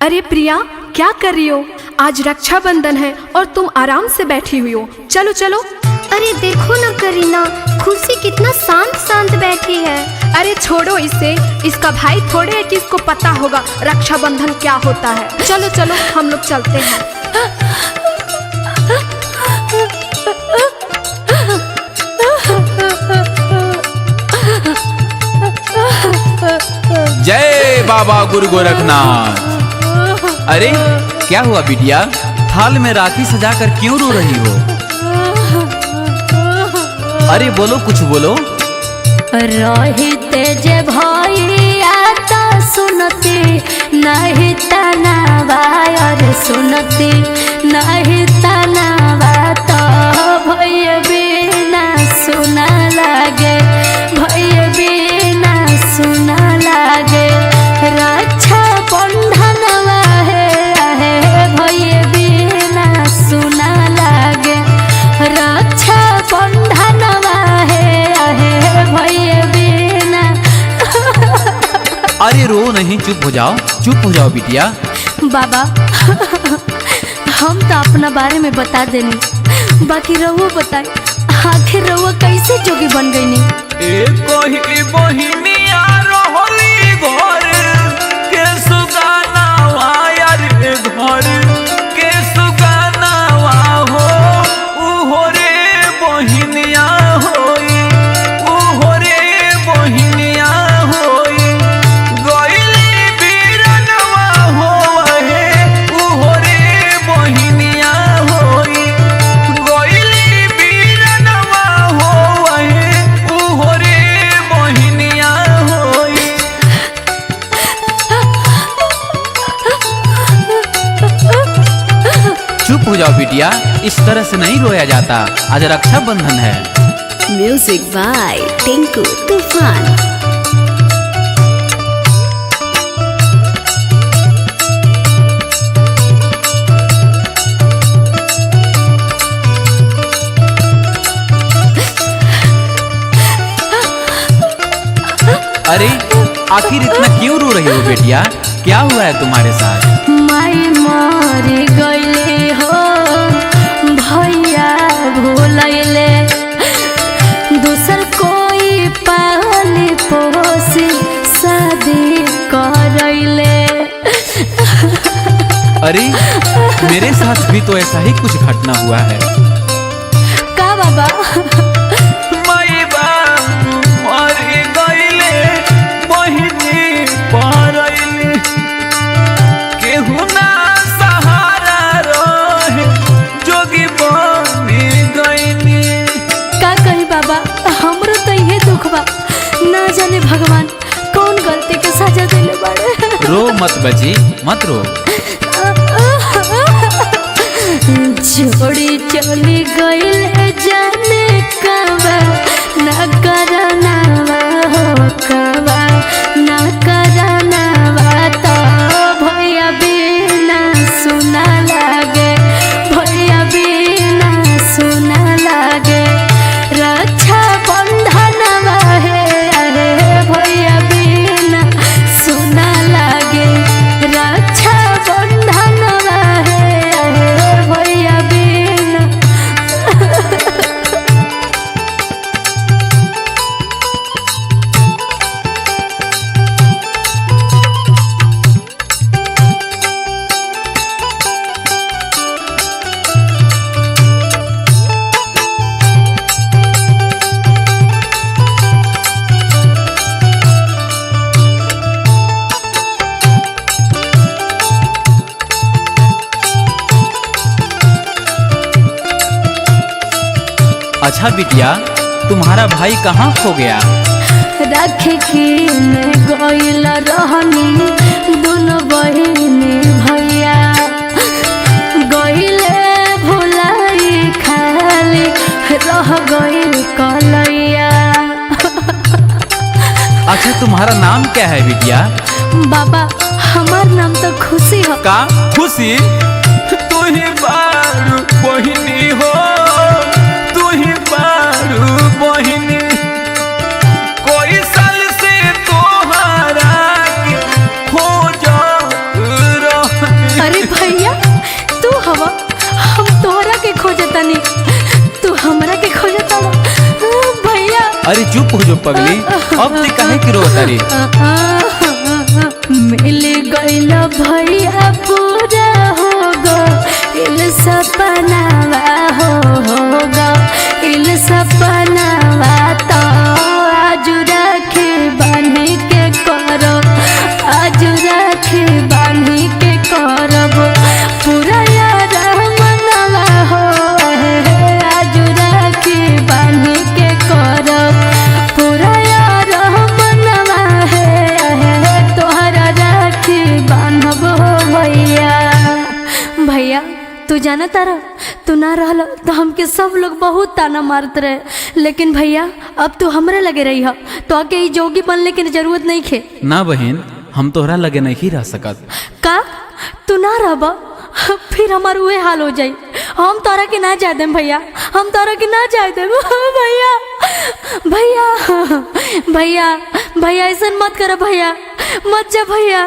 अरे प्रिया, क्या कर रही हो? आज रक्षाबंधन है और तुम आराम से बैठी हुई हो। चलो चलो। अरे देखो ना करीना, खुशी कितना शांत शांत बैठी है। अरे छोड़ो इसे, इसका भाई थोड़े है कि इसको पता होगा रक्षाबंधन क्या होता है। चलो चलो हम लोग चलते हैं। जय बाबा गुरु गोरखनाथ। अरे क्या हुआ बिटिया, थाल में राखी सजाकर क्यों रो रही हो? अरे बोलो, कुछ बोलो। रहिते जे भैया तो सुनती नहीं तनावा, और सुनती नहीं तनावा तो भैया बिना सुना लागे, भैया बिना सुना लागे। रक्षा बंधनवा है भैया बिना सुना लागे, रक्षा बंधनवा है भैया बिना। अरे रो नहीं, चुप हो जाओ, चुप हो जाओ बिटिया। बाबा हम तो अपना बारे में बता देनी, बाकी रहुआ बताए आखिर रहुआ कैसे जोगी बन गई नी? एक ही बहिनिया रहली घर के सुगानावा, यार घर के सुगानावा हो। उहो रे बहिनिया होई, उहो रे बहिनिया होई। गइली बीरनवा होए, उहो रे बहिनिया होई। गइली बीरनवा होए, उहो रे बहिनिया होई। चुप हो जाओ बिटिया, इस तरह से नहीं रोया जाता। आज रक्षाबंधन है। म्यूजिक बाय टिंकू तूफान। अरे आखिर इतना क्यों रो रही हो बेटिया, क्या हुआ है तुम्हारे साथ? माई मर गईले हो, भैया भूलैले, दूसर कोई पाली पोसी शादी करैले। अरे मेरे साथ भी तो ऐसा ही कुछ घटना हुआ है। का बाबा? ना जाने भगवान कौन गलती के सजा दिले बाड़े। रो मत बची, मत रो। छोड़ी चली गईल जाने कबा, ना करनावा हो कबा, ना करनावा तो भैया बिना सुना लागे, भैया बिना सुना लागे। रक्षा बंधनवा है भैया बिना सुना लागे, रक्षा बंधनवा है भैया बिना। अच्छा बिटिया, तुम्हारा भाई कहाँ खो गया? राखी कीने गइल रहनी, दोनों बहिन भैया गइले भुलाई, खाली रह गइल कलैया। अच्छा तुम्हारा नाम क्या है बिटिया? बाबा हमार नाम तो खुशी हो। का खुशी? तू ही बारू बहिनी हो, तू ही बारू बहिनी। कोई साल से तोहरा के खोजत अरे चुप हो जो पगली, अब ते काहे की रोता रे? मिल गइल भैया पूरा हो गइल सपनावा होगा इल सपनावा तो आज राखी बांधी के करब, आज राखी बांधी के करब पूरा यार मनवा हो, आज राखी बांधी के करब पूरा यार मनवा है, तोहरा राखी बांधब भैया। भैया तू जाना तारा, तू ना रहल तो हमके सब लोग बहुत ताना मारते रहे, लेकिन भैया अब तू हमरे लगे रही हो, तो आके ई जोगी बनने की जरूरत नहीं खे। ना बहन, हम तोहरा लगे नहीं रह सकत। का तू ना रहबा फिर हमार उहे हाल हो जाई, हम तोरा के ना जाए देम भैया, हम तोरा के ना जाए देम भैया। भैया भैया भैया ऐसा मत कर भैया, मत जा भैया,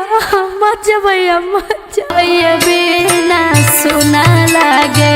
मत जा भैया, मत जा। ये बिना सुना लागे